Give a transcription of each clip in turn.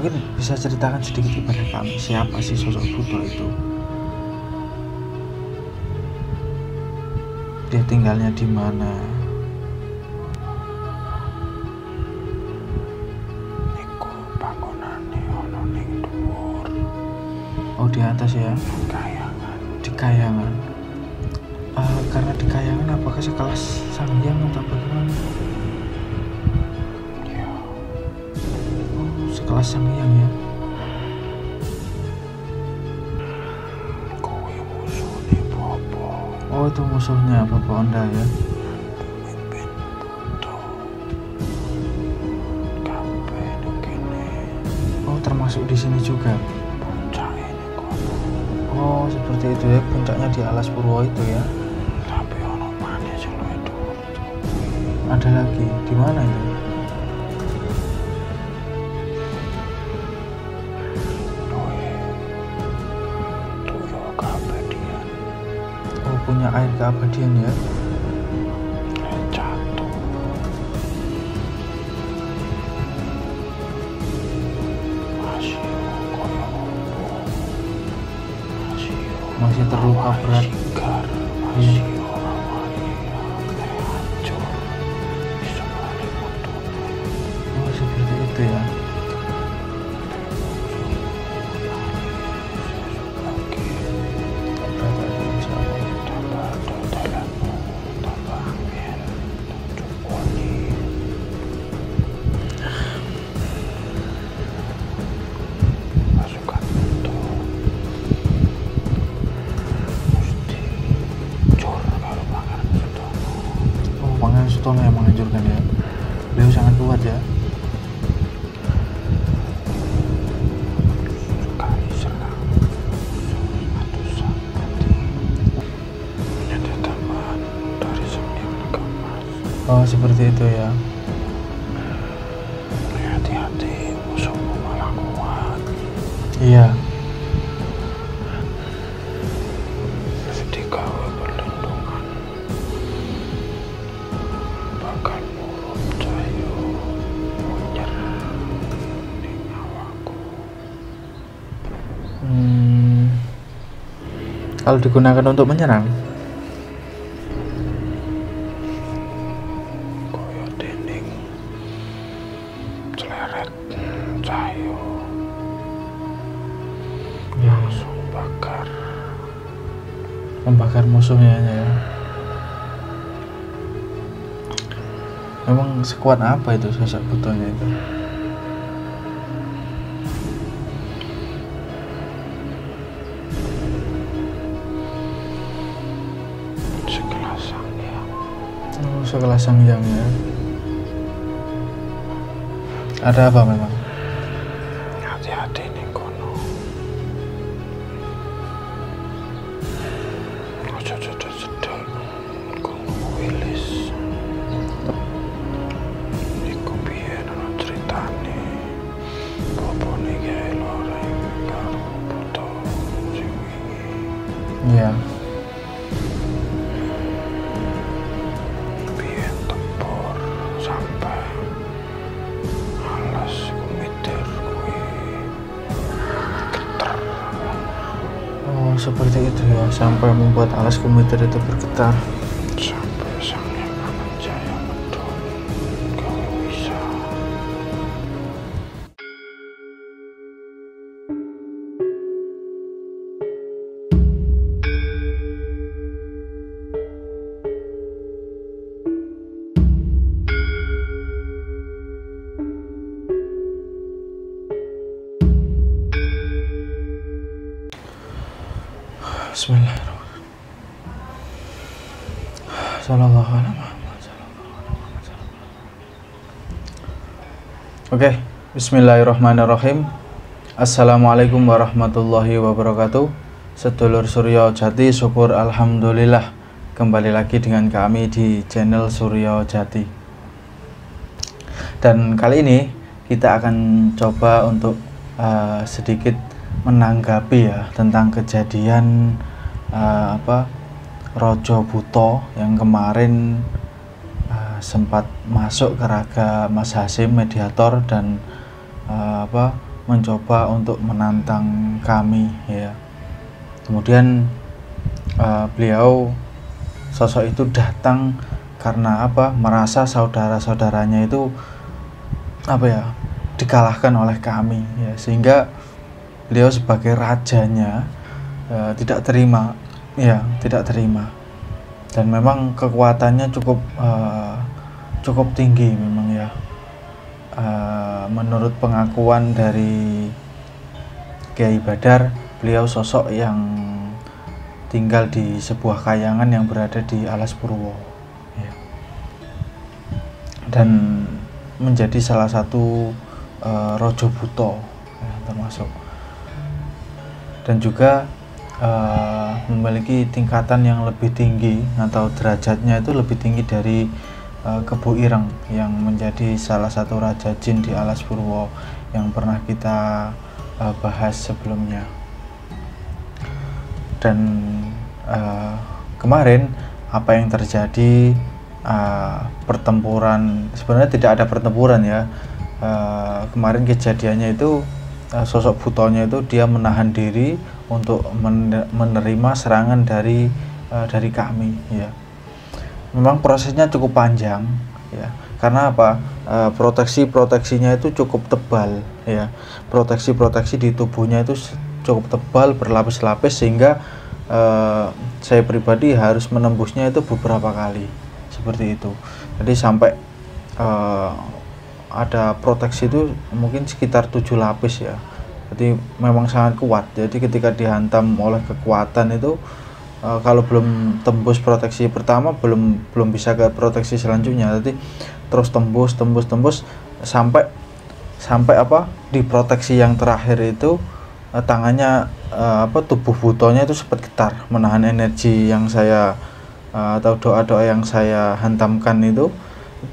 Mungkin bisa ceritakan sedikit kepada kami siapa sih sosok Buto itu? Dia tinggalnya di mana? Iku bangunane ono ning dhuwur. Oh, di atas ya? Kayangan. Di Kayangan. Karena di Kayangan apakah sekelas Sang Hyang atau bagaimana? Ya, Oh, sekelas Sang Hyang ya? kuwi musuhne Bobo. Oh, itu musuhnya Bapak Onda ya? Pemimpin Buto. Kabeh ning kene. Oh, termasuk di sini juga. Puncake ning kono. Oh, seperti itu ya, puncaknya di Alas Purwo itu ya? Tapi ono maneh sing luwih dhuwur. Ada lagi, di mana itu? Tuyo keabadian. Oh, punya air keabadian ya? Jatuh. Masih koyo opo. Masih terluka berat. Sigar. Masih ora wani. Hancur. Bisa balik metu. Oh, seperti itu ya? Tambah dodolanmu, tambah angin, cukoni. Pasukan itu mesti cur kalau Pangeran Sutomo. Oh, Pangeran Sutomo yang menghancurkan ya? Beliau sangat kuat ya? Sekali serang ratusan mati. Ada tambahan dari Sembilan Kemas. Oh, seperti itu ya? Hati-hati, musuhmu malah kuat. Iya. Digawe perlindungan. Bakal murup cayo munyer ning nyawaku. Kalau digunakan untuk menyerang? Koyo dening celeret cayo Ya. langsung bakar. Membakar musuhnya ya? Memang sekuat apa itu sosok Butonya itu? Sekelas Sang Hyang. Oh, sekelas Sang Hyang ya? Ada apa memang? Hati-hati ning kono. Ojo cedek-cedek kono wilis. Iku biyen ana critane. Bapane gawe loreng karo Buto sing wingi. Iya. Biyen tempur sampai alas kumitir kuwi geter. Oh, seperti itu ya, sampai membuat alas komputer itu bergetar. Sampai Sang Hyang Manjaya medhun gawe wisa. Bismillahirrahmanirrahim. Sallallahu alaihi Muhammad. Oke, bismillahirrahmanirrahim. Assalamualaikum warahmatullahi wabarakatuh. Sedulur Suryo Jati, syukur alhamdulillah kembali lagi dengan kami di channel Suryo Jati. Dan kali ini kita akan coba untuk sedikit menanggapi ya tentang kejadian Rojo Buto yang kemarin sempat masuk ke raga Mas Hasyim Mediator dan mencoba untuk menantang kami ya. Kemudian beliau sosok itu datang karena apa? Merasa saudara-saudaranya itu apa ya? Dikalahkan oleh kami ya, sehingga beliau sebagai rajanya tidak terima ya, tidak terima. Dan memang kekuatannya cukup tinggi memang ya. Menurut pengakuan dari Kiai Badar, beliau sosok yang tinggal di sebuah kayangan yang berada di Alas Purwo ya. Dan menjadi salah satu Rojo Buto ya, termasuk, dan juga memiliki tingkatan yang lebih tinggi atau derajatnya itu lebih tinggi dari Kebu Ireng yang menjadi salah satu raja jin di Alas Purwo yang pernah kita bahas sebelumnya. Dan kemarin apa yang terjadi, pertempuran, sebenarnya tidak ada pertempuran ya. Kemarin kejadiannya itu sosok Butonya itu dia menahan diri untuk menerima serangan dari kami ya. Memang prosesnya cukup panjang ya, karena apa? Proteksinya itu cukup tebal ya. Proteksi di tubuhnya itu cukup tebal, berlapis-lapis, sehingga saya pribadi harus menembusnya itu beberapa kali seperti itu. Jadi sampai ada proteksi itu mungkin sekitar 7 lapis ya. Jadi memang sangat kuat. Jadi ketika dihantam oleh kekuatan itu, kalau belum tembus proteksi pertama, belum bisa ke proteksi selanjutnya. Jadi terus tembus sampai apa, di proteksi yang terakhir itu tangannya tubuh Butonya itu sempat getar menahan energi yang saya atau doa-doa yang saya hantamkan itu,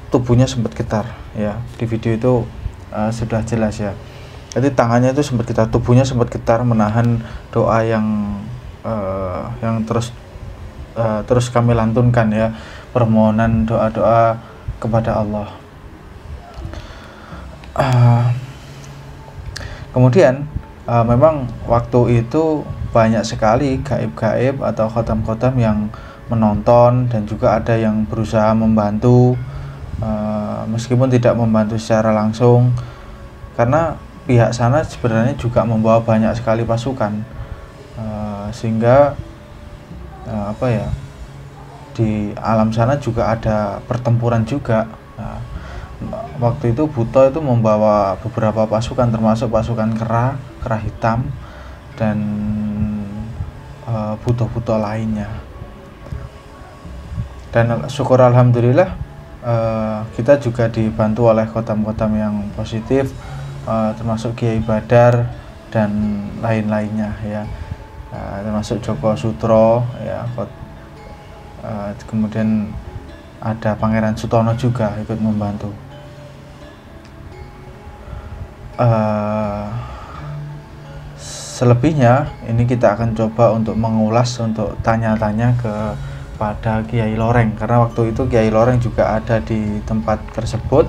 tubuhnya sempat getar ya. Di video itu sudah jelas ya. Jadi tangannya itu sempat getar, tubuhnya sempat getar menahan doa yang terus kami lantunkan ya, permohonan doa-doa kepada Allah. Kemudian memang waktu itu banyak sekali gaib-gaib atau khotam-khotam yang menonton, dan juga ada yang berusaha membantu, meskipun tidak membantu secara langsung, karena pihak sana sebenarnya juga membawa banyak sekali pasukan. Sehingga di alam sana juga ada pertempuran juga. Waktu itu Buto itu membawa beberapa pasukan, termasuk pasukan kera hitam dan buto-buto lainnya. Dan syukur alhamdulillah kita juga dibantu oleh khotam-khotam yang positif, termasuk Kiai Badar dan lain-lainnya ya. Termasuk Joko Sutro ya, kemudian ada Pangeran Sutono juga ikut membantu. Selebihnya ini kita akan coba untuk mengulas, untuk tanya-tanya kepada Kiai Loreng, karena waktu itu Kiai Loreng juga ada di tempat tersebut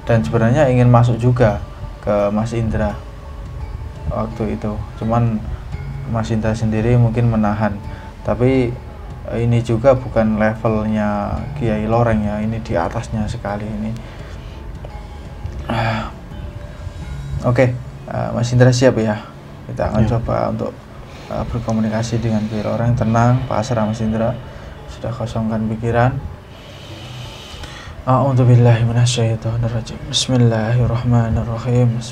dan sebenarnya ingin masuk juga ke Mas Indra waktu itu, cuman Mas Indra sendiri mungkin menahan. Tapi ini juga bukan levelnya Kiai Loreng ya, ini di atasnya sekali ini. Oke, Mas Indra siap ya? Kita akan coba untuk berkomunikasi dengan Kiai Loreng. Tenang, pasrah Mas Indra, sudah kosongkan pikiran. A'udzubillahi minasyaitonirrajim. Bismillahirrahmanirrahim.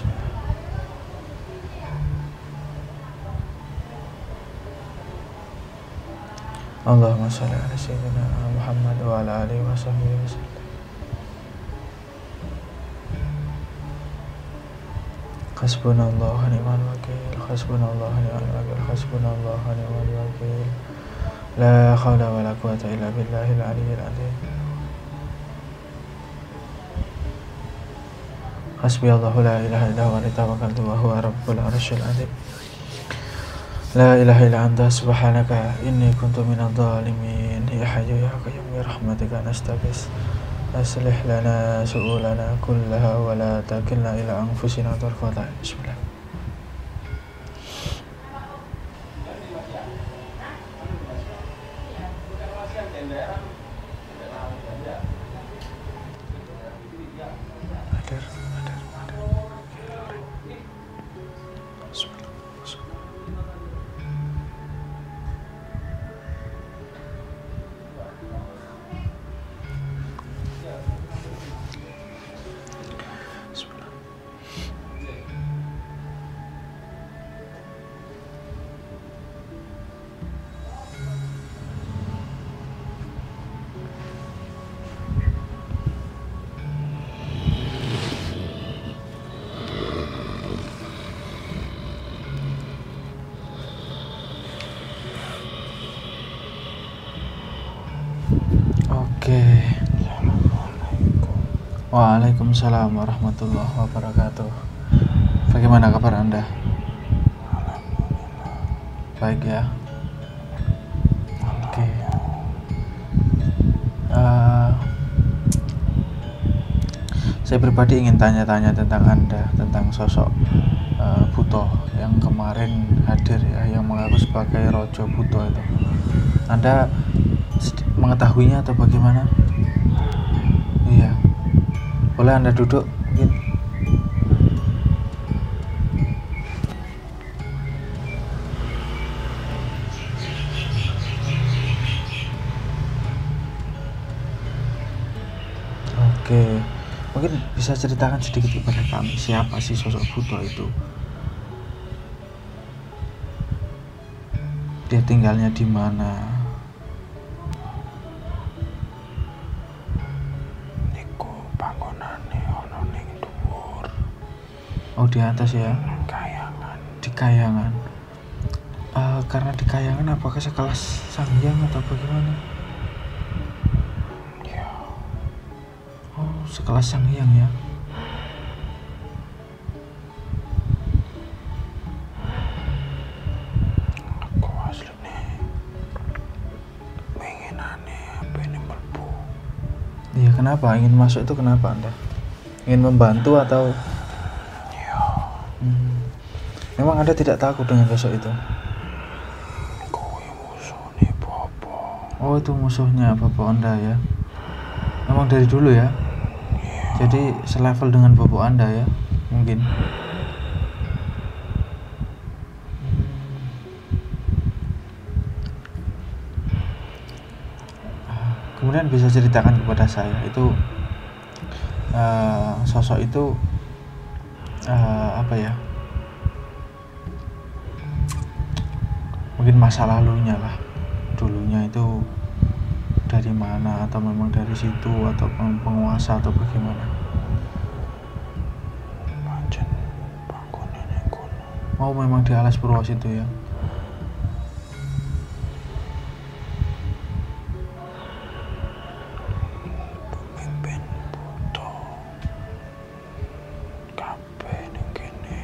Allahumma sholli ala sayyidina Muhammad wa ala alihi wa sahbihi wasallam. Hasbunallahu wa ni'mal wakil. Hasbunallahu wa ni'mal wakil. Hasbunallahu wa ni'mal wakil. La haula wa la quwwata illa billahil aliyyil azim. Hasbiyallahu la ilaha illa huwa tawakkaltu wa huwa rabbul arsyil azim. La ilaha illa anta subhanaka inni kuntu minadh dhalimin. Ya hayyu ya qayyum bi rahmatika nastaghis. Aslih lana su'ulana kullaha wa la takilna ila anfusina tarfata. Bismillah. Oke. Waalaikumsalam warahmatullahi wabarakatuh. Bagaimana kabar Anda? Baik ya. Oke. Saya pribadi ingin tanya-tanya tentang Anda, tentang sosok Buto yang kemarin hadir ya, yang mengaku sebagai Rojo Buto itu. Anda mengetahuinya atau bagaimana? Iya. Boleh Anda duduk mungkin? Oke. Mungkin bisa ceritakan sedikit kepada kami, siapa sih sosok Buto itu? Dia tinggalnya di mana? Niku bangunane ono ning dhuwur. Oh, di atas ya? Kayangan. Di Kayangan. Karena di Kayangan apakah sekelas Sanghyang atau bagaimana? Ya, Oh, sekelas Sanghyang ya? aku asline winginane apene mlebu. Iya, kenapa? Ingin masuk itu kenapa Anda? Ingin membantu atau? Ya, Memang Anda tidak takut dengan sosok itu? kuwi musuhne Bobo. Oh, itu musuhnya Bapak Anda ya? Memang dari dulu ya? Jadi selevel dengan Bapak Anda ya? Mungkin. Kemudian bisa ceritakan kepada saya itu sosok itu apa ya? Mungkin masa lalunya lah, dulunya itu dari mana, atau memang dari situ, atau penguasa atau bagaimana? Pancen bangunane kono. Oh, memang di alas Purwo situ ya? Pemimpin Buto. Kabeh ning kene.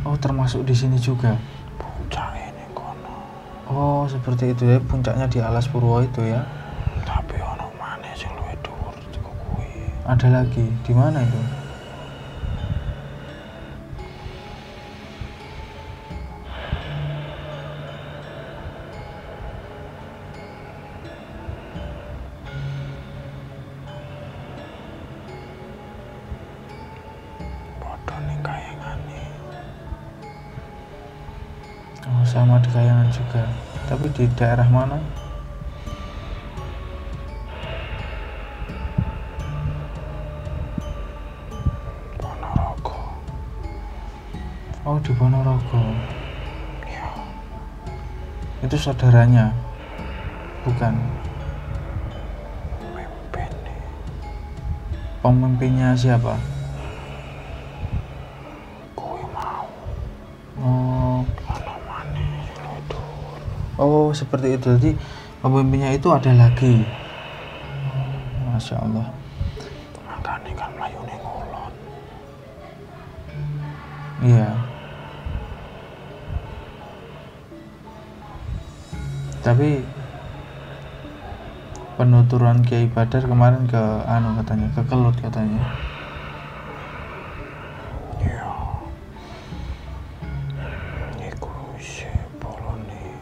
Oh, termasuk di sini juga? Puncake ning kono. Oh, seperti itu ya, puncaknya di alas Purwo itu ya? Tapi ono maneh sing luwih dhuwur saka kuwi. Ada lagi, di mana itu? Padha ning kayangane. Oh, sama di Kayangan juga. Tapi di daerah mana? Ponorogo. Oh, di Ponorogo. Ya, Itu saudaranya? Bukan. pemimpinne. Pemimpinnya siapa? Kuwi mau Oh, ono maneh sing luwih dhuwur. oh seperti itu. Jadi pemimpinnya itu ada lagi. Masya Allah. Makane kan mlayune ngulon. Iya. Tapi penuturan Kiai Badar kemarin ke katanya, ke Kelut katanya. Ya. Iku isih bolone.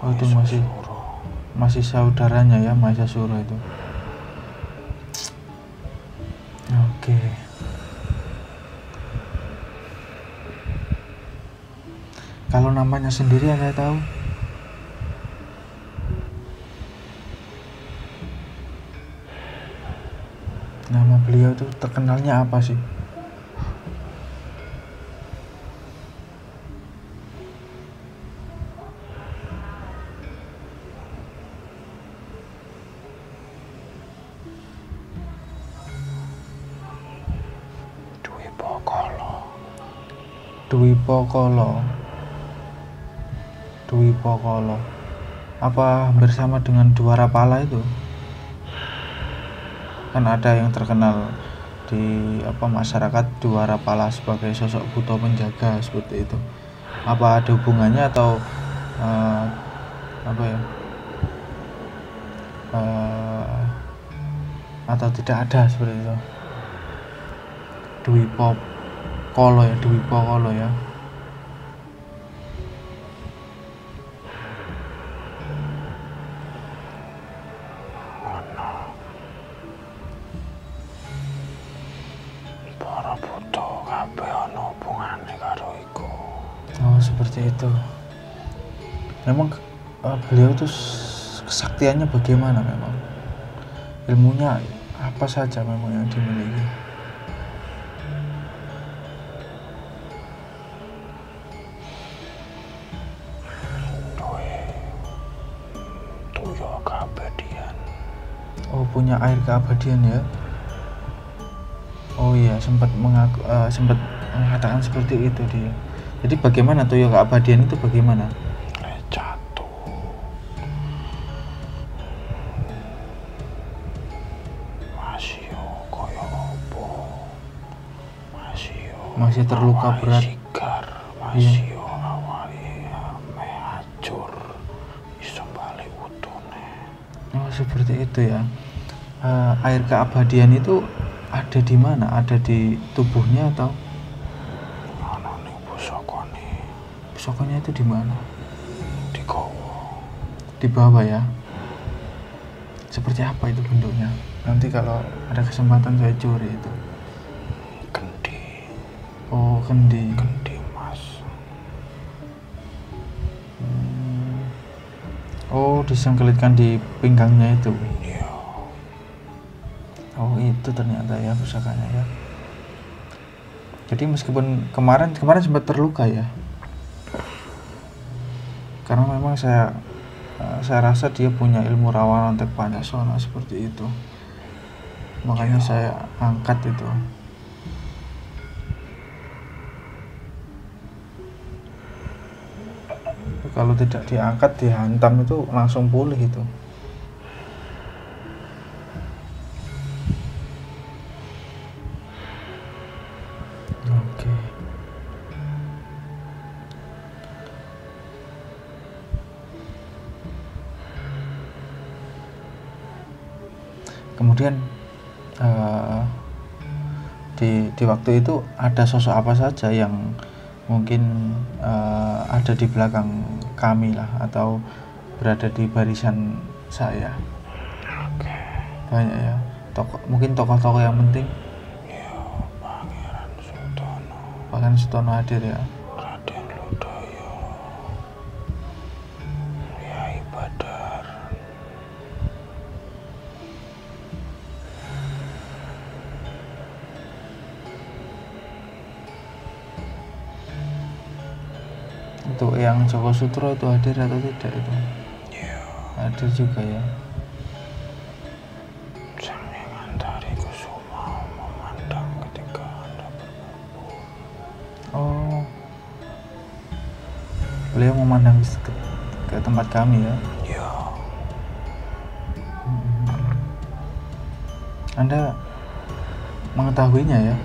Oh, itu masih. Suruh. masih saudaranya ya Maesa Suro itu. Oke. Kalau namanya sendiri Anda tahu? Nama beliau itu terkenalnya apa sih? Dwi Pokolo. Apa hampir sama dengan Dwarapala itu? Kan ada yang terkenal di masyarakat Dwarapala sebagai sosok buto penjaga seperti itu. Apa ada hubungannya atau atau tidak ada seperti itu? Dwi Pokolo ya. Para buta kabeh ana hubungane karo iku. Oh, seperti itu. Memang beliau itu kesaktiannya bagaimana memang? Ilmunya apa saja memang yang dimiliki? Tuyo keabadian. Oh, punya air keabadian ya. Oh iya, sempat mengatakan seperti itu dia. Jadi bagaimana tuyo keabadian itu bagaimana? Jatuh. Masih koyo opo. Masih terluka berat. Sigar, masih awake ame hancur. Iso balik utune. Oh, seperti itu ya. Air keabadian itu ada di mana? Ada di tubuhnya atau? Ana ning pusakane. Pusakanya itu di mana? Di kowo. Di bawah ya. Seperti apa itu bentuknya? Nanti kalau ada kesempatan saya curi itu. Kendi. Oh, kendi. Kendi mas. Oh, disengkelitkan di pinggangnya itu. Iya. Oh, itu ternyata ya pusakanya ya. Jadi meskipun kemarin sempat terluka ya. Karena memang saya rasa dia punya ilmu rawanan tek Pancasona seperti itu. Makanya saya angkat itu. Kalau tidak diangkat, dihantam itu langsung pulih itu. Oke. Kemudian di waktu itu ada sosok apa saja yang mungkin ada di belakang kami lah atau berada di barisan saya. Oke. Banyak ya. Mungkin tokoh-tokoh yang penting. Iya, Pangeran Sutono. Pangeran Sutono hadir ya. Raden Ludoyo. Yai Badar. Itu yang Joko Sutro itu hadir atau tidak itu? Iya. Hadir juga ya. Sang Antari Kusuma memandang ketika Anda berkumpul. Oh, beliau memandang ke tempat kami ya. Iya. Anda mengetahuinya ya?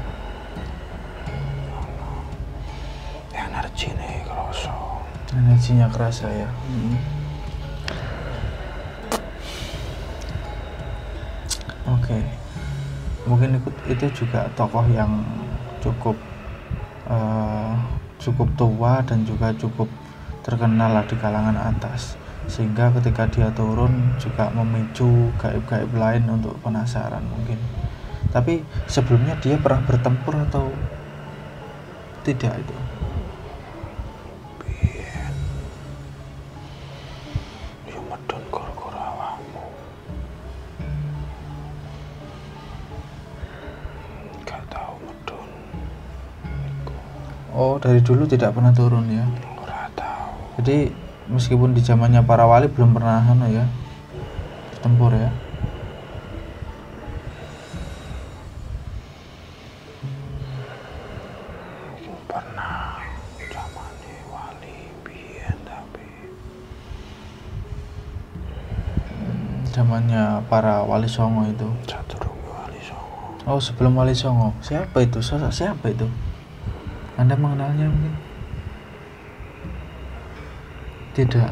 Energine kroso. Energinya kerasa ya. Oke. Mungkin itu juga tokoh yang cukup tua dan juga cukup terkenal lah di kalangan atas. sehingga ketika dia turun juga memicu gaib-gaib lain untuk penasaran mungkin. Tapi sebelumnya dia pernah bertempur atau tidak itu? Biyen yo medun gara-gara awakmu. Gak tahu medun. Oh, dari dulu tidak pernah turun ya. Ora tahu. Jadi meskipun di zamannya para wali belum pernah ya bertempur ya. Pernah zamane wali biyen tapi Zamannya para wali songo itu. sadurunge wali songo. Oh, sebelum wali songo. Siapa itu? Sosok siapa itu? Anda mengenalnya mungkin? Tidak.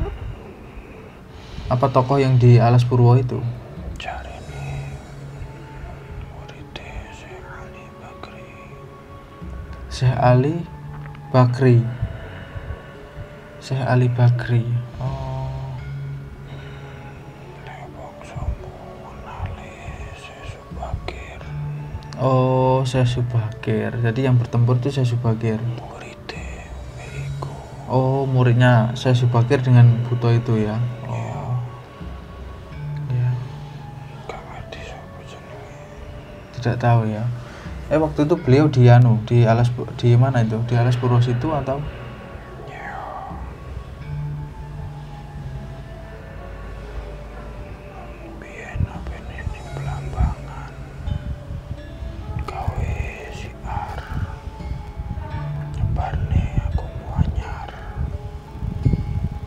Apa tokoh yang di Alas Purwo itu? Jarene muridé Syekh Ali Bakri. Syekh Ali Bakri. Syekh Ali Bakri. Oh, Nek bangsamu ngenali Syekh Subakir. oh, Syekh Subakir. Jadi yang bertempur itu Syekh Subakir. Muridé iku. Oh, muridnya Syekh Subakir dengan Buto itu ya. Oh, ya. Gak ngerti sapa jenenge. Tidak tahu ya. Waktu itu beliau di di mana itu? Di Alas Purwo itu atau? Ya. Biyen apene ning Blambangan. Gawe siar. Nyebarne agama anyar.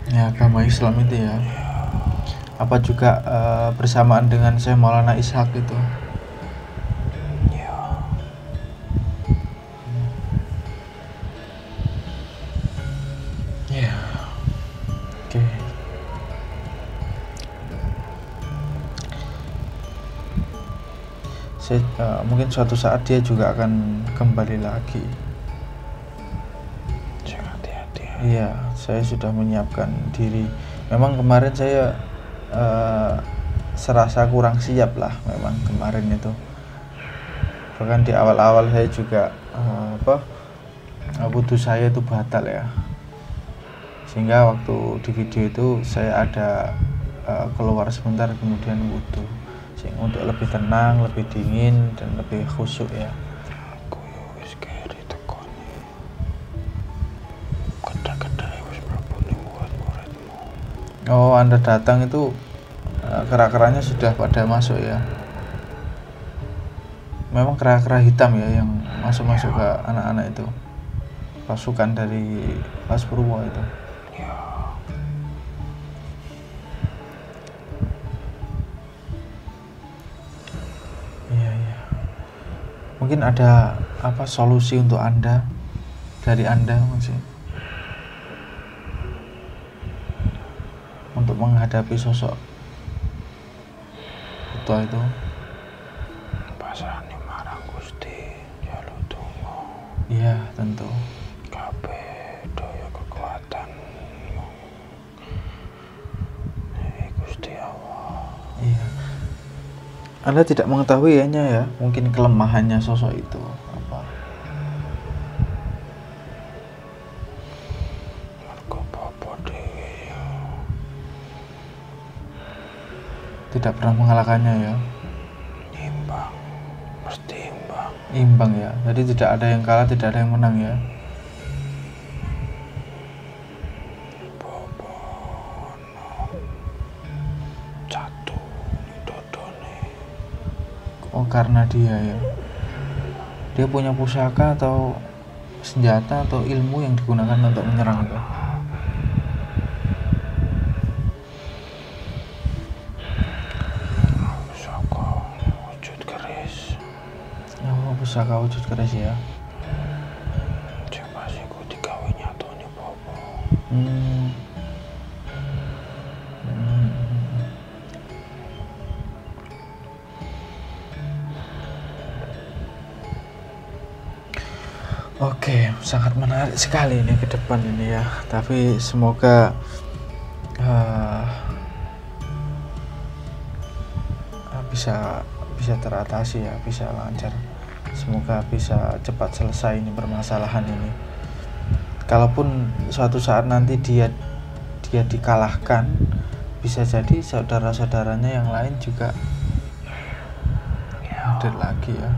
Ya, agama Islam itu ya. Apa juga bersamaan dengan Syekh Maulana Ishaq itu? Ya. Ya. Oke. Mungkin suatu saat dia juga akan kembali lagi. Sing hati-hati ya. Iya, saya sudah menyiapkan diri. Memang kemarin saya serasa kurang siap lah memang kemarin itu. Bahkan di awal-awal saya juga wudhu saya itu batal ya. Sehingga waktu di video itu saya ada keluar sebentar kemudian wudhu untuk lebih tenang, lebih dingin dan lebih khusyuk ya. Aku yo wis keri tekone. Kedak-kedak wis mlebu ning murid-muridmu. Oh, Anda datang itu kera-keranya sudah pada masuk ya. Memang kera-kera hitam ya yang masuk-masuk ke anak-anak itu. Pasukan dari Alas Purwo itu. Ya. Iya, iya. Mungkin ada solusi untuk Anda dari Anda masih untuk menghadapi sosok Buto itu. Pasrahne marang Gusti, njaluk donga. Iya, tentu. Kabeh daya kekuatan mung Gusti Allah. Iya. Anda tidak mengetahui ya, mungkin kelemahannya sosok itu apa? Mergo bapa dhewe ya Tidak pernah mengalahkannya ya. imbang, mesti imbang. Imbang ya. Jadi tidak ada yang kalah, tidak ada yang menang ya. Bapa ono catu ning dodone. Oh, karena dia ya. Dia punya pusaka atau senjata atau ilmu yang digunakan untuk menyerang itu. Pusaka wujud keris. Oh, pusaka wujud keris ya. Sing pas iku digawe nyatone bapa. Hmm. Hmm. Oke, sangat menarik sekali ini ke depan ini ya. Tapi semoga bisa teratasi ya, bisa lancar. Semoga bisa cepat selesai ini permasalahan ini. Kalaupun suatu saat nanti dia dikalahkan, bisa jadi saudara-saudaranya yang lain juga hadir lagi ya.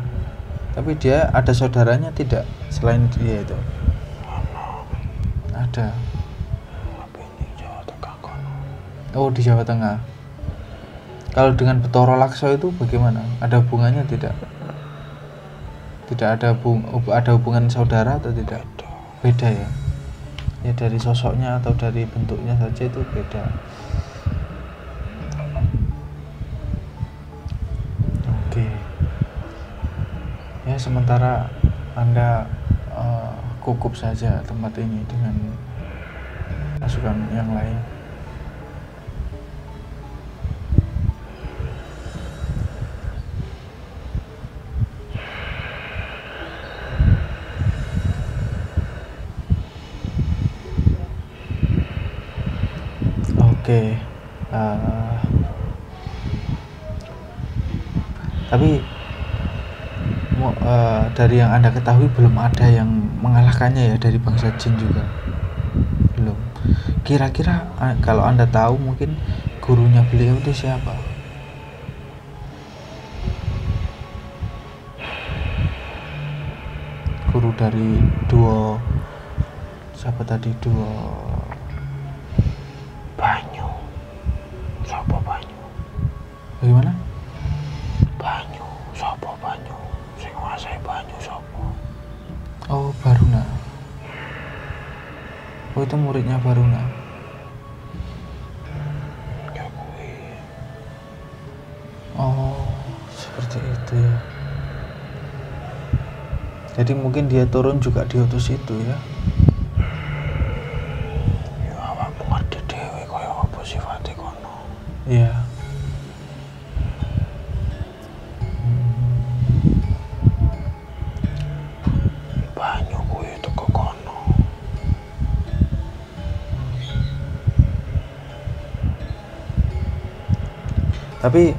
Tapi dia ada saudaranya tidak selain dia itu? Ada. Oh, di Jawa Tengah. Kalau dengan Bathara Laksa itu bagaimana? Ada hubungannya tidak? Tidak ada hubungan saudara atau tidak? Beda ya? Ya dari sosoknya atau dari bentuknya saja itu beda. Oke. Ya sementara Anda kukup saja tempat ini dengan pasukan yang lain. Oke, tapi dari yang Anda ketahui belum ada yang mengalahkannya ya dari bangsa jin juga? Belum. Kira-kira kalau Anda tahu mungkin gurunya beliau itu siapa? Guru dari duo siapa tadi? Duo Banyu. Sopo Banyu? bagaimana? Banyu. Sopo Banyu? Sing nguasai banyu sopo? Oh, Baruna. Oh, itu muridnya Baruna. Ya kuwi. Oh, seperti itu ya. Jadi mungkin dia turun juga diutus itu ya. Ya awakmu ngerti dhewe kaya apa sifate kono. Iya. Banyu kuwi teko kono. Tapi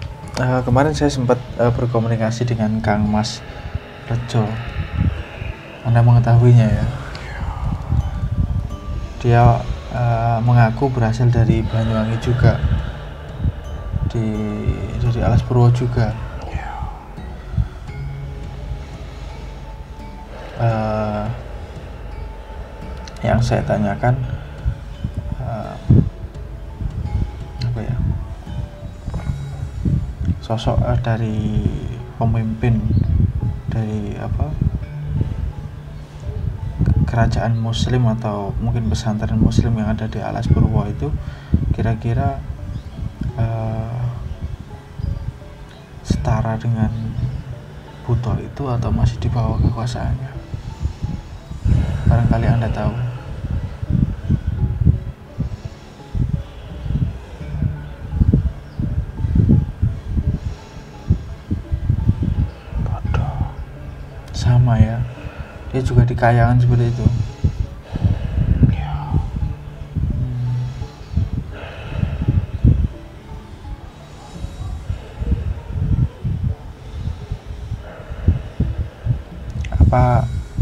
kemarin saya sempat berkomunikasi dengan Kang Mas Rejo. Anda mengetahuinya ya? Dia mengaku berasal dari Banyuwangi juga, dari Alas Purwo juga. Yang saya tanyakan apa ya, sosok dari pemimpin dari kerajaan muslim atau mungkin pesantren muslim yang ada di Alas Purwo itu kira-kira setara dengan Buto itu atau masih di bawah kekuasaannya? Barangkali Anda tahu. Sama ya, dia juga di Kayangan seperti itu.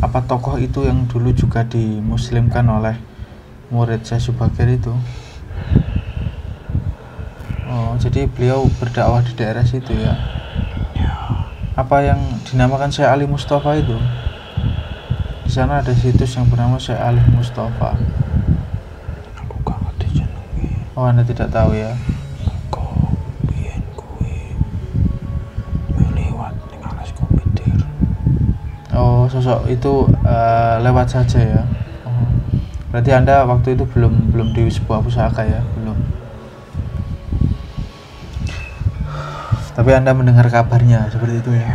Apa tokoh itu yang dulu juga dimuslimkan oleh murid Syekh Subakir itu? Oh, jadi beliau berdakwah di daerah situ ya. Apa yang dinamakan Syekh Ali Mustafa itu? Di sana ada situs yang bernama Syekh Ali Mustafa. Aku gak ngerti jenenge. Oh, Anda tidak tahu ya? Kok biyen kuwi lewat ning Alas Komputer. Oh, sosok itu lewat saja ya. Oh. Berarti Anda waktu itu belum di sebuah pusaka ya? Belum. Tapi Anda mendengar kabarnya seperti itu ya?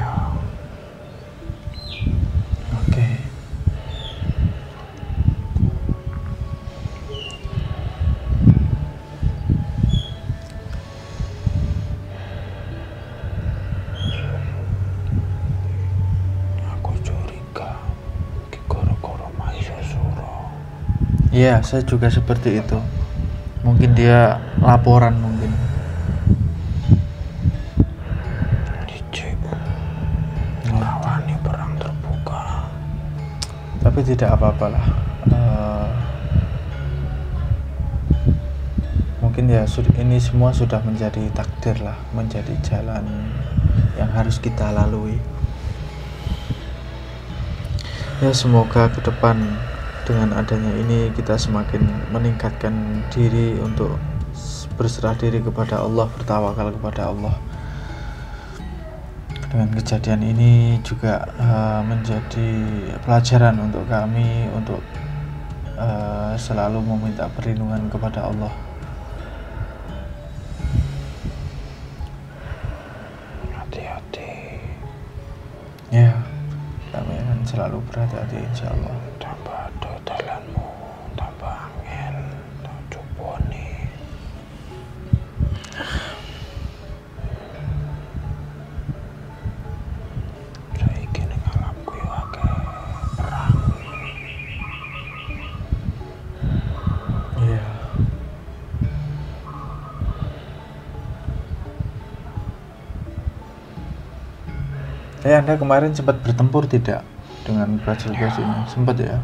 Oke. Aku curiga iki gara-gara Mahisasura. Iya, saya juga seperti itu. Mungkin dia laporan mungkin. tapi tidak apa-apalah. Mungkin ya ini semua sudah menjadi takdir lah, menjadi jalan yang harus kita lalui. Ya semoga ke depan dengan adanya ini kita semakin meningkatkan diri untuk berserah diri kepada Allah, bertawakal kepada Allah. Dengan kejadian ini juga menjadi pelajaran untuk kami untuk selalu meminta perlindungan kepada Allah. Hati-hati. Ya, kami akan selalu berhati-hati insya Allah. Tambah do dalanmu, tambah angin, coba nih. Saiki ning alamku yo akeh perang. Iya. Anda kemarin sempat bertempur tidak dengan prajurit ini? Sempat ya.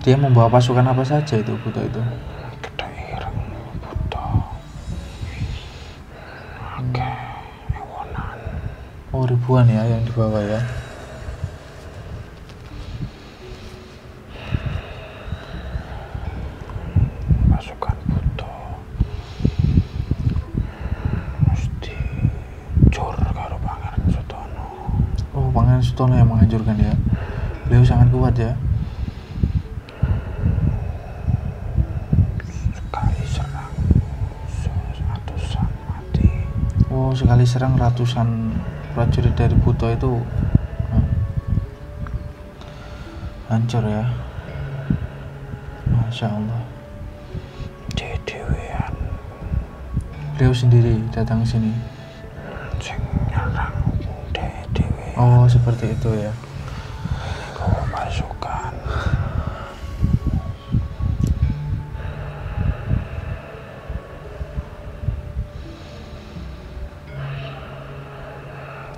Dia membawa pasukan apa saja itu Buto itu? Gede ireng buta. Akeh ewonan. Oh ribuan ya yang dibawa ya. Pasukan buta. Mesti jur karo Pangeran Sutono. Oh Pangeran Sutono yang menghancurkan ya. Beliau sangat kuat ya. Sekali serang ratusan mati. Oh sekali serang ratusan prajurit dari Buto itu hancur ya. Masya Allah. Dewean Beliau sendiri datang sini. sing nyerang dewean. Oh seperti itu ya. Bawa pasukan.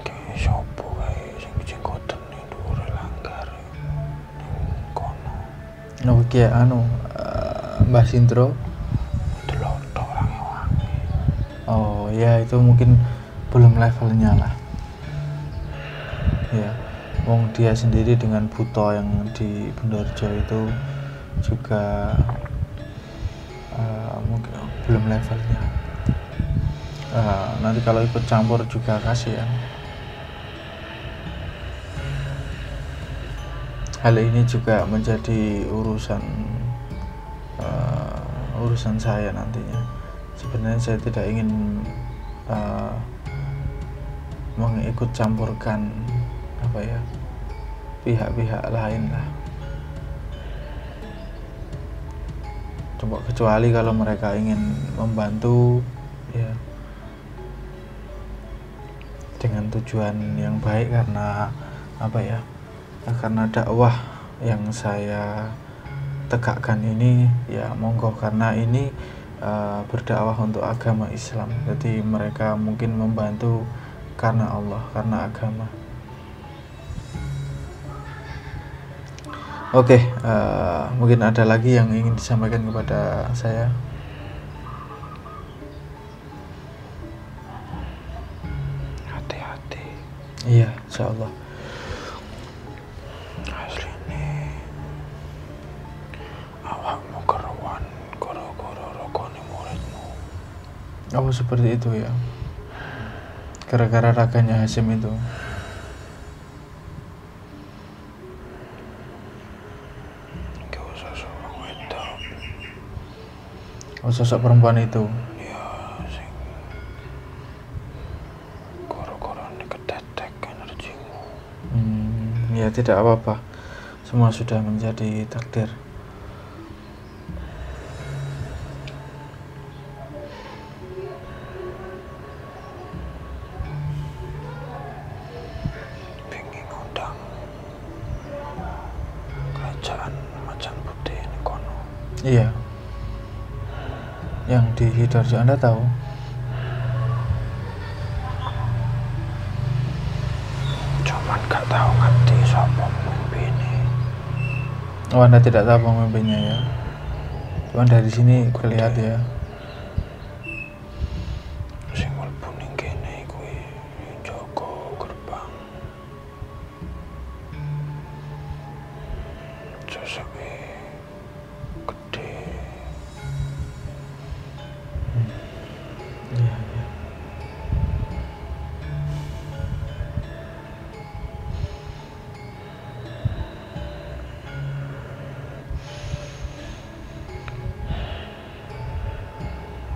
Kayak sopo kae sing jenggoten ning dhuwure langgar ning kono. Oke Mbah Sindro. Delok tok orange wangi. Oh ya itu mungkin belum levelnya lah. Ya, wong dia sendiri dengan Buto yang di Bendorejo itu juga mungkin belum levelnya. Nanti kalau ikut campur juga kasihan. Hal ini juga menjadi urusan saya nantinya. Sebenarnya saya tidak ingin mengikut campurkan pihak-pihak lain lah. Coba kecuali kalau mereka ingin membantu ya dengan tujuan yang baik karena karena dakwah yang saya tegakkan ini ya monggo, karena ini berdakwah untuk agama Islam. Jadi mereka mungkin membantu karena Allah, karena agama. Oke, mungkin ada lagi yang ingin disampaikan kepada saya. Hati-hati. Iya, insyaallah. Asline awakmu keruan gara-gara ragane muridmu. Oh seperti itu ya. Gara-gara raganya Hasyim itu. Oh sosok perempuan itu. Ya sing gara-garane ketetek energimu. Ya tidak apa-apa. Semua sudah menjadi takdir. Pengen ngundang kerajaan Macan Putih ini kono. Iya. Yang di Sidoarjo Anda tahu? Cuman gak tahu ngerti sapa pemimpinnya. Oh, Anda tidak tahu pemimpinnya ya. Cuman dari sini kelihatan ya. Sing mlebu ning kene kuwi njaga gerbang. Sosoknya gede. Iya.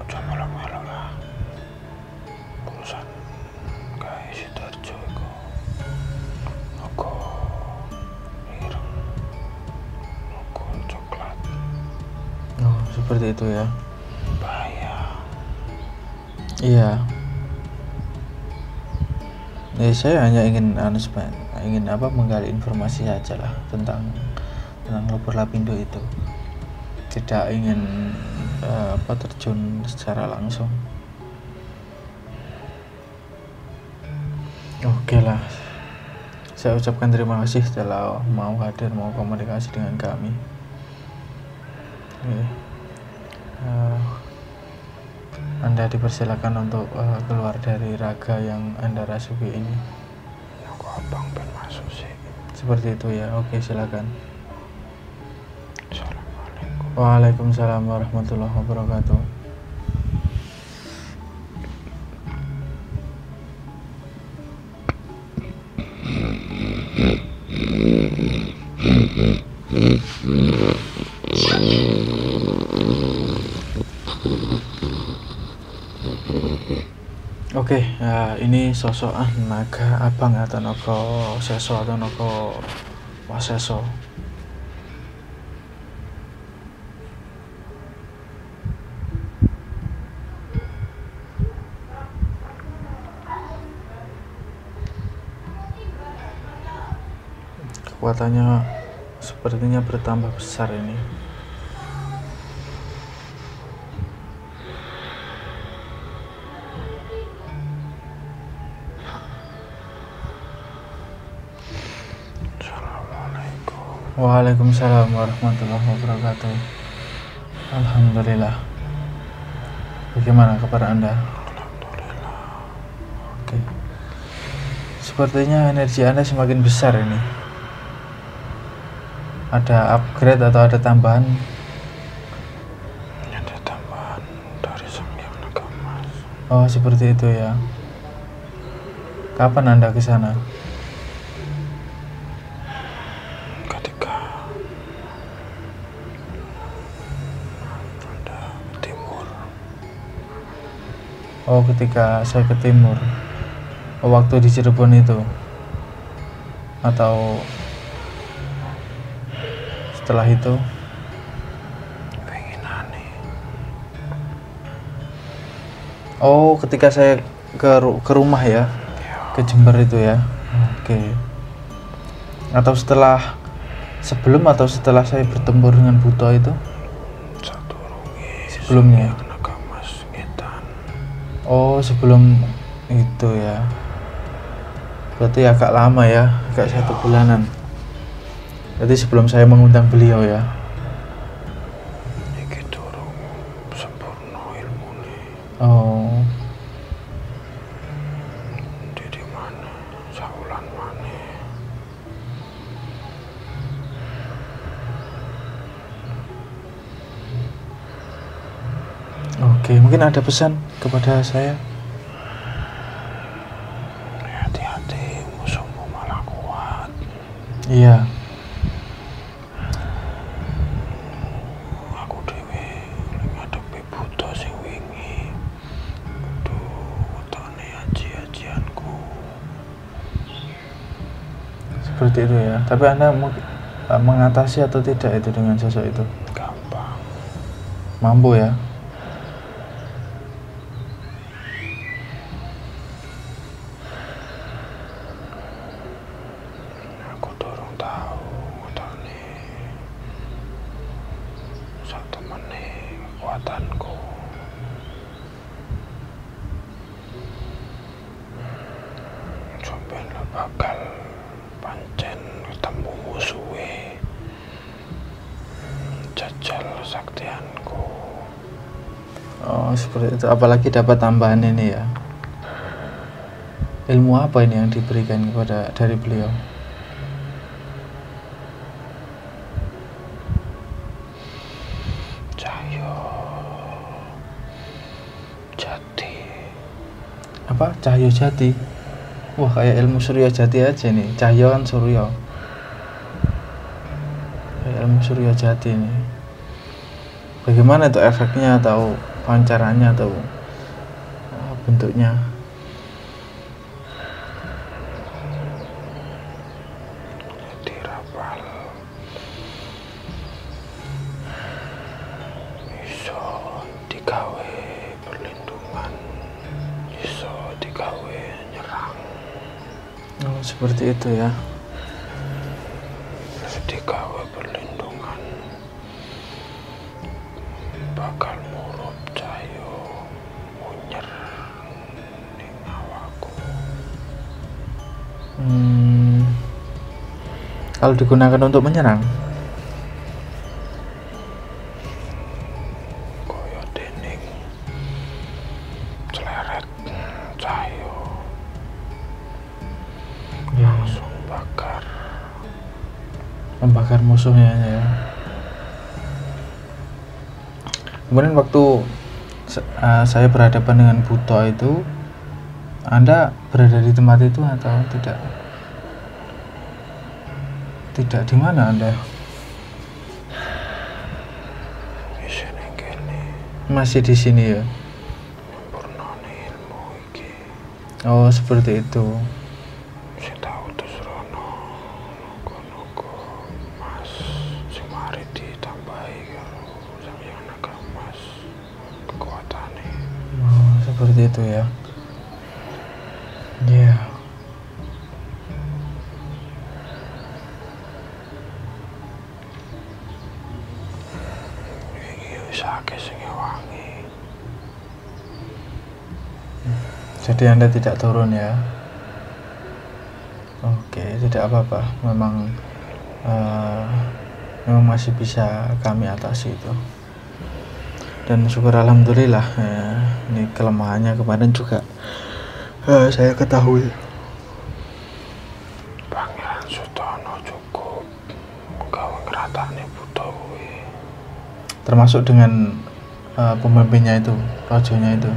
Aja malam-malam lah. Urusan kae Sidoarjo iku. Aku ireng. Aku coklat. Oh, seperti itu ya. Bahaya. Iya. Saya hanya ingin menggali informasi saja lah tentang Lumpur Lapindo itu. Tidak ingin terjun secara langsung. Oke lah. Saya ucapkan terima kasih telah mau hadir, mau komunikasi dengan kami. Anda dipersilakan untuk keluar dari raga yang Anda rasuki ini. Aku abang ben masuk sih. Seperti itu ya. Oke, silakan. Assalamualaikum. Waalaikumsalam warahmatullahi wabarakatuh. Oke, ini sosok naga abang atau naga seso atau naga waseso. Kekuatannya sepertinya bertambah besar ini. Waalaikumsalam warahmatullahi wabarakatuh. Alhamdulillah. Bagaimana kabar Anda? Alhamdulillah. Oke. Sepertinya energi Anda semakin besar ini. Ada upgrade atau ada tambahan? Ada tambahan dari Sang Hyang Naga Emas. Oh, seperti itu ya. Kapan Anda ke sana? Ketika Anda ke timur. Oh, ketika saya ke timur. Oh, waktu di Cirebon itu. Atau setelah itu? Pengenane. Oh, ketika saya ke rumah ya. Ke Jember itu ya. Oke. Atau sebelum atau setelah saya bertempur dengan Buto itu? Satu rungi. Sebelumnya. Sang Hyang Naga Emas ngetan. Oh, sebelum itu ya. Berarti agak lama ya, agak 1 bulanan. Berarti sebelum saya mengundang beliau ya. Iki durung sempurna ilmune. Oh, Di mana? Saulan mana? oke. Mungkin ada pesan kepada saya? Hati-hati, musuhmu malah kuat. Iya. Aku dhewe ngadepi Buto sing wingi. Kudu wetone aji-ajianku. Seperti itu ya. Tapi Anda mengatasi atau tidak itu dengan sosok itu? Gampang. Mampu ya? Aku durung tahu wetone. Sak temene kekuatanku. Sampeyan bakal pancen ketemu musuhe. jajal saktianku. Oh, seperti itu. Apalagi dapat tambahan ini ya. Ilmu apa ini yang diberikan kepada dari beliau? Cahyo jati. Apa? Cahyo jati. Wah, kayak ilmu surya jati aja nih. Cahyo kan surya. Kayak ilmu surya jati nih. Bagaimana itu efeknya atau pancarannya atau bentuknya? Jadi rapal iso digawe perlindungan, iso digawe nyerang. Oh, seperti itu ya. Digawe perlindungan, bakal murup Cahyo munyer ning awakku. Kalau digunakan untuk menyerang, Kaya dening celeret Cahyo langsung bakar. membakar musuhnya ya. Kemudian waktu saya berhadapan dengan Buto itu, Anda berada di tempat itu atau tidak? Tidak, di mana Anda? Isine kene Masih di sini ya. nyempurnane ilmu iki. Oh, seperti itu. Sing tau utus rono nogo-nogo Mas sing mari ditambahi karo sampeyan naga Mas kekuatane. Oh, seperti itu ya. Iya. Iki wis akeh sing wangi. Jadi Anda tidak turun ya. Oke, tidak apa-apa. Memang masih bisa kami atasi itu. Dan syukur alhamdulillah ya, ini kelemahannya kemarin juga saya ketahui. Pangeran Sutono cukup gawe ngratane buta kuwi. Termasuk dengan pemimpinnya itu, rajonya itu.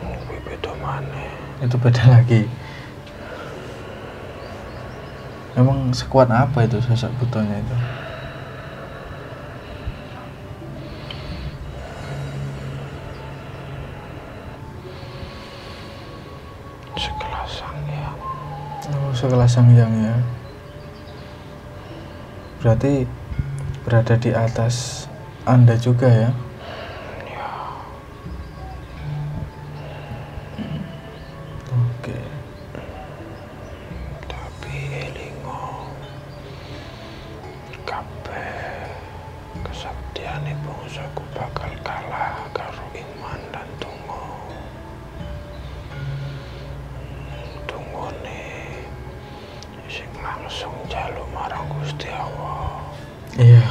Kuwi beda maneh. Itu beda lagi. Emang sekuat apa itu sosok Butonya itu? Sekelas Sangyang. Oh, sekelas Sangyang ya. Berarti berada di atas Anda juga ya? Ya, Oke. tapi elingo kabeh kesaktiane bangsaku bakal kalah karo iman dan tungo. Tungone sing langsung njaluk marang Gusti Allah. Iya.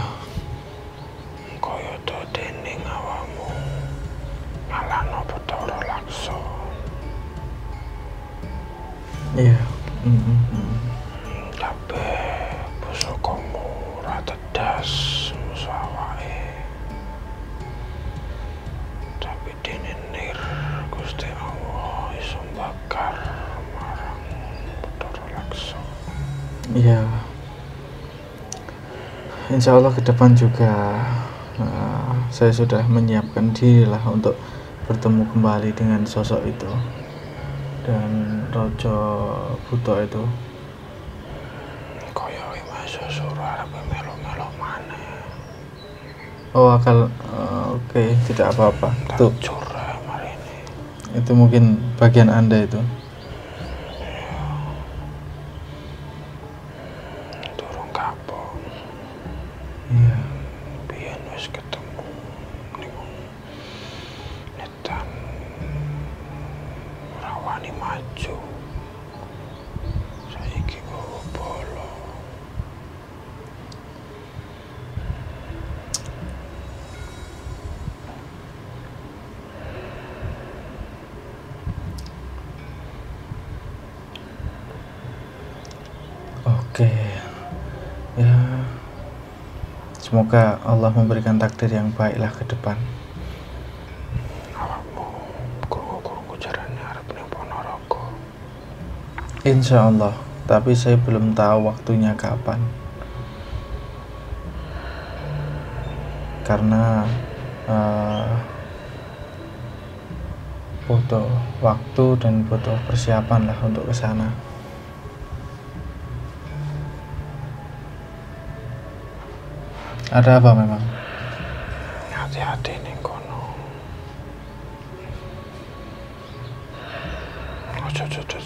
Kaya to dening awamu ngalahno Bathara Laksa. Iya. Kabeh pusakamu ora tedas musuh awake. Tapi dene nir Gusti Allah iso bakar marang Bathara Laksa. Iya. Insya Allah ke depan juga saya sudah menyiapkan diri lah untuk bertemu kembali dengan sosok itu dan Raja Buto itu. Kaya Mas Susura arep melu-melu maneh. Oh, oke, tidak apa-apa. Itu Curah marine. itu mungkin bagian Anda itu. Durung kapok. Iya. Biyen wis ketemu ning netan ora wani maju. Saiki kok bolo Oke, ya semoga Allah memberikan takdir yang baiklah ke depan. Awakmu krungu-krungu jarane arep ning Ponorogo. Insya Allah, tapi saya belum tahu waktunya kapan. Karena butuh waktu dan butuh persiapan lah untuk ke sana. Ada apa memang? Hati-hati ning kono. Ojo cedek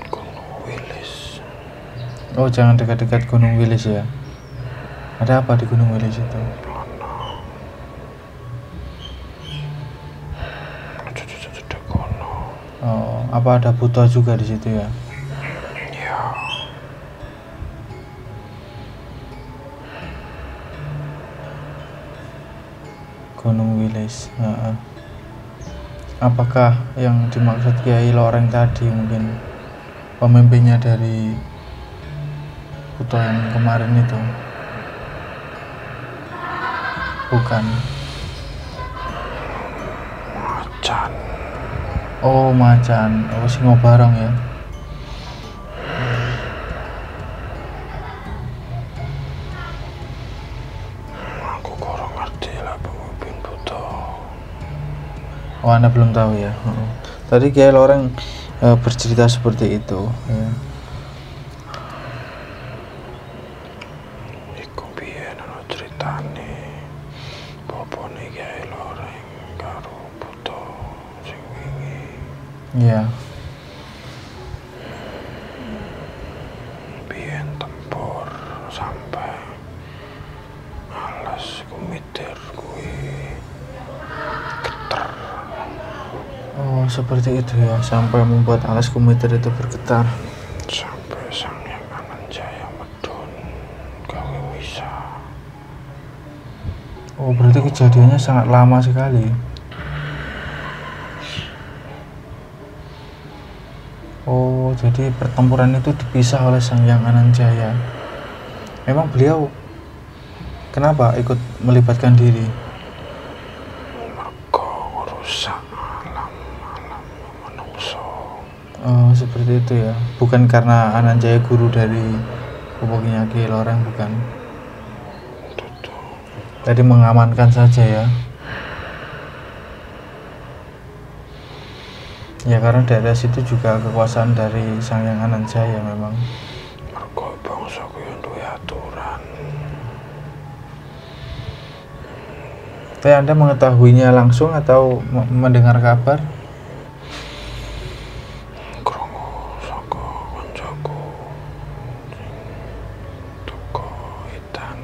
Gunung Wilis. Oh, jangan dekat-dekat Gunung Wilis ya. Ada apa di Gunung Wilis itu? Ojo cedek kono. Oh, apa ada buta juga di situ ya? Ya, Gunung Wilis. Apakah yang dimaksud Kiai Loreng tadi mungkin pemimpinnya dari buta yang kemarin itu? Bukan. macan. Oh, macan. Oh, Singobarong ya. Aku kurang ngerti lah pemimpin buta. Oh, Anda belum tahu ya. Tadi Kiai Loreng bercerita seperti itu ya. Iku biyen ana critane bapane Kiai Loreng karo buta sing wingi. Iya. Biyen tempur sampai alas kumitir kuwi geter. Oh, seperti itu ya, sampai membuat alas komputer itu bergetar. Sampai sang yang Ananjaya medun gawe misa. Oh, berarti kejadiannya sangat lama sekali. Oh, jadi pertempuran itu dipisah oleh Sang Hyang Ananjaya. Memang beliau kenapa ikut melibatkan diri? Mergo ngerusak alam menungso. Oh, seperti itu ya. Bukan karena Ananjaya guru dari pupuknya Kiai Loreng, bukan. Dudu. Tadi mengamankan saja ya. Ya, karena daerah situ juga kekuasaan dari Sang Hyang Ananjaya memang. Mergo bangsa kuwi duwe aturan. Tapi Anda mengetahuinya langsung atau mendengar kabar? Krungu saka kancaku sing teko Wetan.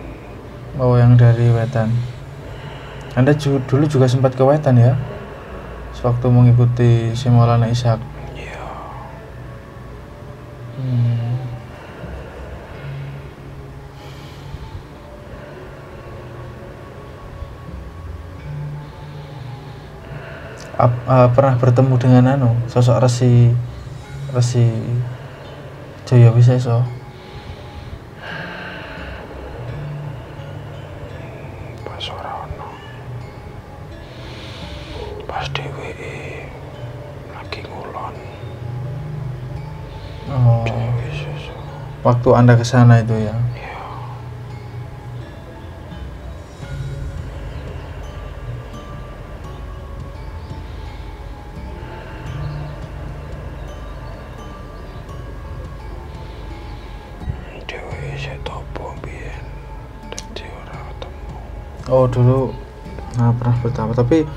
Oh, yang dari Wetan. Anda dulu juga sempat ke Wetan ya? Sewaktu mengikuti si Maulana Ishak. Iya, Pernah bertemu dengan sosok Resi Jaya Wiseso? pas ora ono. Pas dheweke lagi ngulon. Oh, Jaya Wiseso. waktu Anda ke sana itu ya. Iya. Dheweke isih topo biyen. Dadi ora ketemu. Oh, dulu pernah bertemu, tapi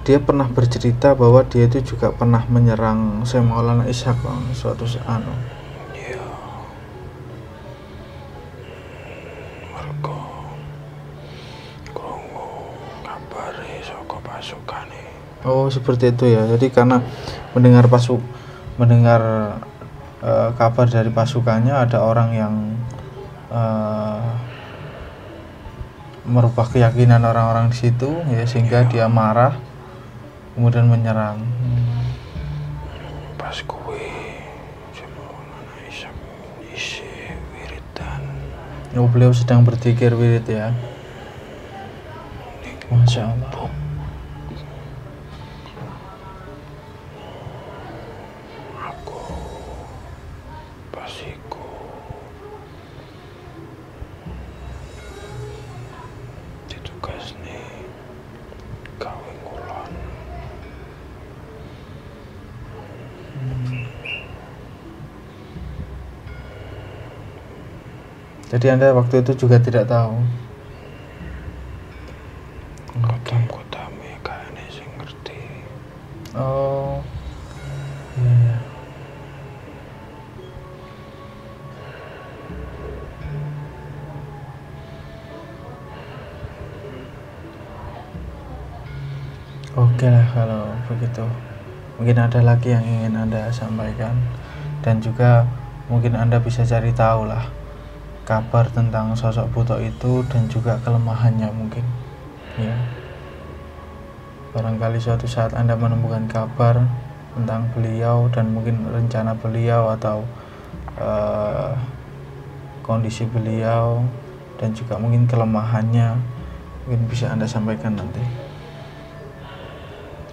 dia pernah bercerita bahwa dia itu juga pernah menyerang Syekh Maulana Ishak suatu saat. Iya. Mergo krungu kabare saka pasukane. Oh, seperti itu ya. Jadi karena mendengar kabar dari pasukannya ada orang yang merubah keyakinan orang-orang di situ ya, sehingga dia marah kemudian menyerang. Pas kuwi Maulana Ishak isi wiridan. Oh, beliau sedang berzikir wirid ya. Masya Allah. Aku pasiku ditugas nih gawe ngulon. Jadi Anda waktu itu juga tidak tahu. Kodam-kodame kayaknya sing ngerti. Oh, iya. Oke lah kalau begitu. Mungkin ada lagi yang ingin Anda sampaikan, dan juga mungkin Anda bisa cari tahu lah kabar tentang sosok Buto itu dan juga kelemahannya mungkin. Ya. Barangkali suatu saat Anda menemukan kabar tentang beliau dan mungkin rencana beliau atau kondisi beliau dan juga mungkin kelemahannya, mungkin bisa Anda sampaikan nanti.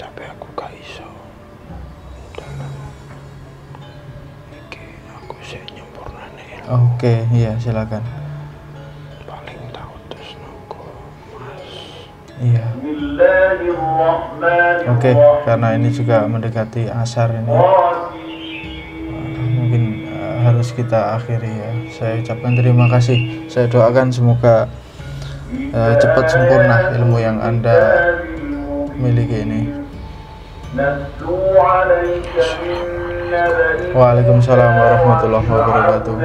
Tapi aku gak iso. Dalam iki aku sih nyempurnane ilmu. Oke, iya silakan. Paling tahu terus nopo Mas. Iya. Oke, karena ini juga mendekati asar ini, mungkin harus kita akhiri ya. Saya ucapkan terima kasih. Saya doakan semoga cepat sempurna ilmu yang Anda miliki ini. Waalaikumsalam warahmatullahi wabarakatuh.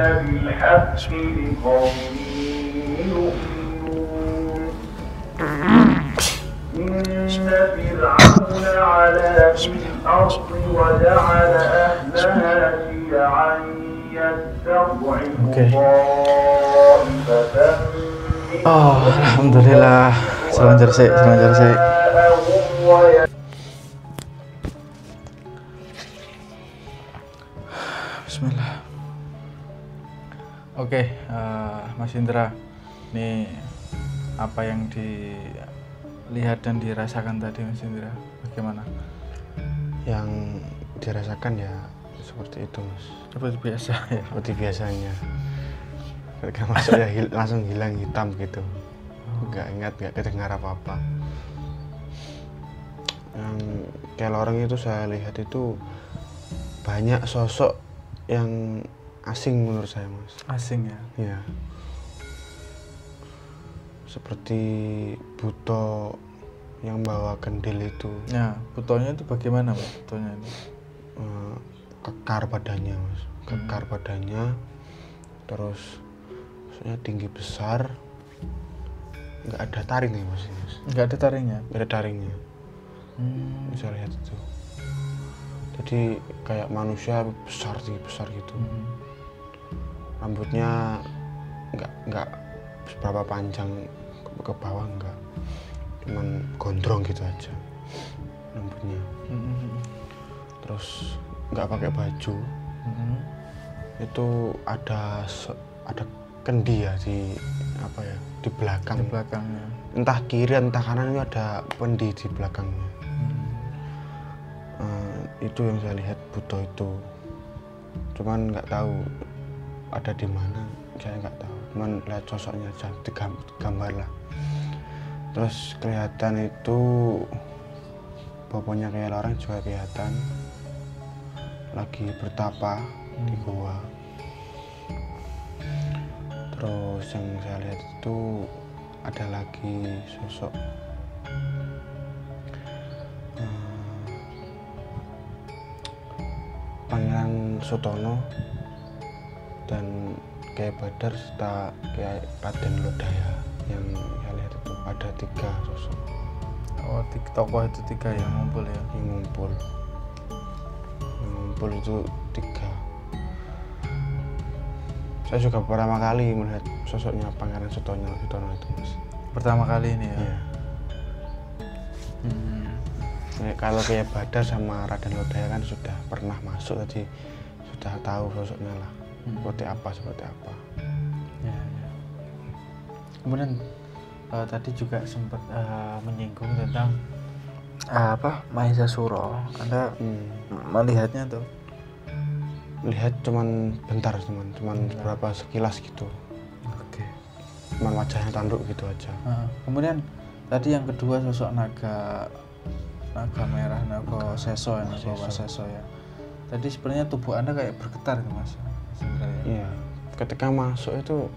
Oke. Oh, alhamdulillah. Selanjutnya sih. Bismillah. Oke, Mas Indra, ini apa yang dilihat dan dirasakan tadi, Mas Indra? Bagaimana? Yang dirasakan ya seperti itu, Mas. Seperti biasa ya. Seperti biasanya. Ketika masuk ya langsung hilang hitam gitu. Nggak ingat, nggak kedengar apa-apa. Yang kayak orang itu saya lihat itu banyak sosok yang asing menurut saya, Mas. Asing ya? Iya. Seperti Buto yang bawa kendil itu. Nah, Butonya itu bagaimana, Mas? Butonya ini? Kekar badannya, Mas. Kekar badannya. Terus maksudnya tinggi besar. Nggak ada taringnya, Mas. Nggak ada taringnya? Nggak ada taringnya. Bisa lihat itu. Jadi kayak manusia besar gitu. Rambutnya nggak seberapa panjang ke bawah, enggak. Cuman gondrong gitu aja rambutnya. Terus nggak pakai baju. Itu ada kendi ya di apa ya, di belakang. Di belakangnya. Entah kiri entah kanan itu ada kendi di belakangnya. Itu yang saya lihat Buto itu. Cuman nggak tahu ada di mana, saya nggak tahu. Cuman lihat sosoknya aja, gambar lah. Terus kelihatan itu bapaknya kayak orang juga kelihatan lagi bertapa di gua. Terus yang saya lihat itu ada lagi sosok Pangeran Sutono dan Kyai Badar serta Kyai Raden Lodaya. Yang saya lihat itu ada 3 sosok. Oh, tokoh itu 3 yang ngumpul ya? Yang ngumpul itu 3. Saya juga pertama kali melihat sosoknya Pangeran Sutono itu, Mas. Pertama kali ini ya? Iya. Kalau Kyai Badar sama Raden Lodaya kan sudah pernah masuk, tadi sudah tahu sosoknya lah. seperti apa. Ya, ya. Kemudian tadi juga sempat menyinggung tentang Mahesa Suro. Anda melihatnya tuh? Lihat cuman bentar, cuman berapa sekilas gitu. Oke. Cuman wajahnya tanduk gitu aja. Kemudian tadi yang kedua sosok naga merah, naga seso ya. Tadi sebenarnya tubuh Anda kayak bergetar gitu Mas sebenarnya. Iya. Ketika masuk itu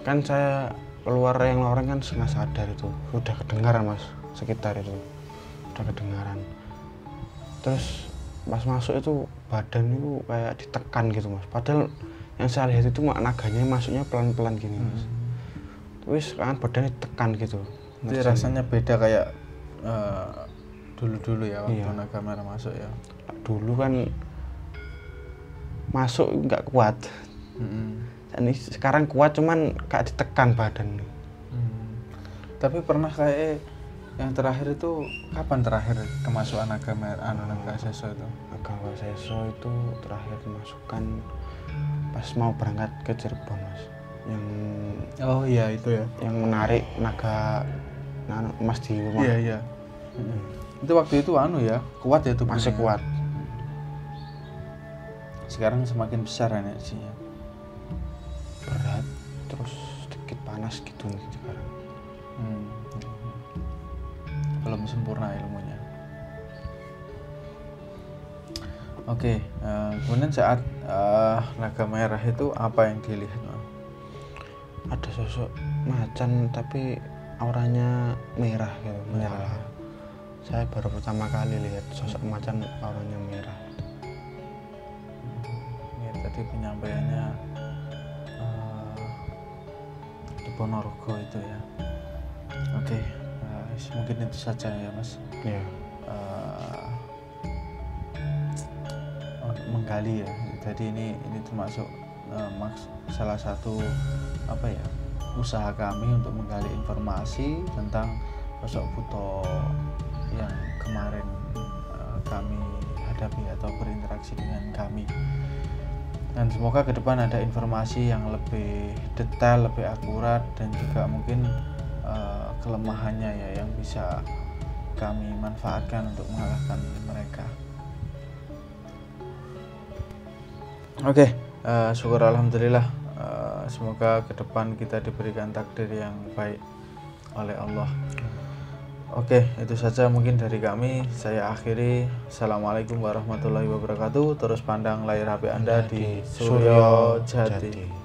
kan saya keluar yang loreng kan setengah sadar itu. Udah kedengaran Mas, sekitar itu. Udah kedengaran. Terus pas masuk itu badan itu kayak ditekan gitu Mas. Padahal yang saya lihat itu naganya masuknya pelan-pelan gini Mas. Terus kan badannya ditekan gitu. Jadi rasanya beda kayak dulu-dulu ya waktu iya. naga merah masuk ya. Dulu kan masuk nggak kuat. Ini sekarang kuat cuman kayak ditekan badan. Tapi pernah kayak yang terakhir itu kapan terakhir kemasukan naga merah naga seso itu? Naga seso itu terakhir dimasukkan pas mau berangkat ke Cirebon Mas. Oh iya itu ya. Yang menarik naga Mas di rumah. Iya. Itu waktu itu ya kuat ya tubuhnya. Masih kuat. Sekarang semakin besar energinya. Berat terus sedikit panas gitu nih sekarang. Belum sempurna ilmunya. Oke, kemudian saat naga merah itu apa yang dilihat? Ada sosok macan tapi auranya merah gitu, menyala. Saya baru pertama kali lihat sosok macan auranya merah. Ya, tadi penyampaiannya di Ponorogo itu ya. Oke. Mungkin itu saja ya Mas. Iya. Menggali ya. Jadi ini termasuk salah satu usaha kami untuk menggali informasi tentang sosok Buto yang kemarin kami hadapi atau berinteraksi dengan kami. Dan semoga ke depan ada informasi yang lebih detail, lebih akurat dan juga mungkin kelemahannya ya yang bisa kami manfaatkan untuk mengalahkan mereka. Oke, syukur alhamdulillah. Semoga ke depan kita diberikan takdir yang baik oleh Allah. Oke, itu saja mungkin dari kami. Saya akhiri. Assalamualaikum warahmatullahi wabarakatuh. Terus pandang layar HP Anda di Suryo Jati.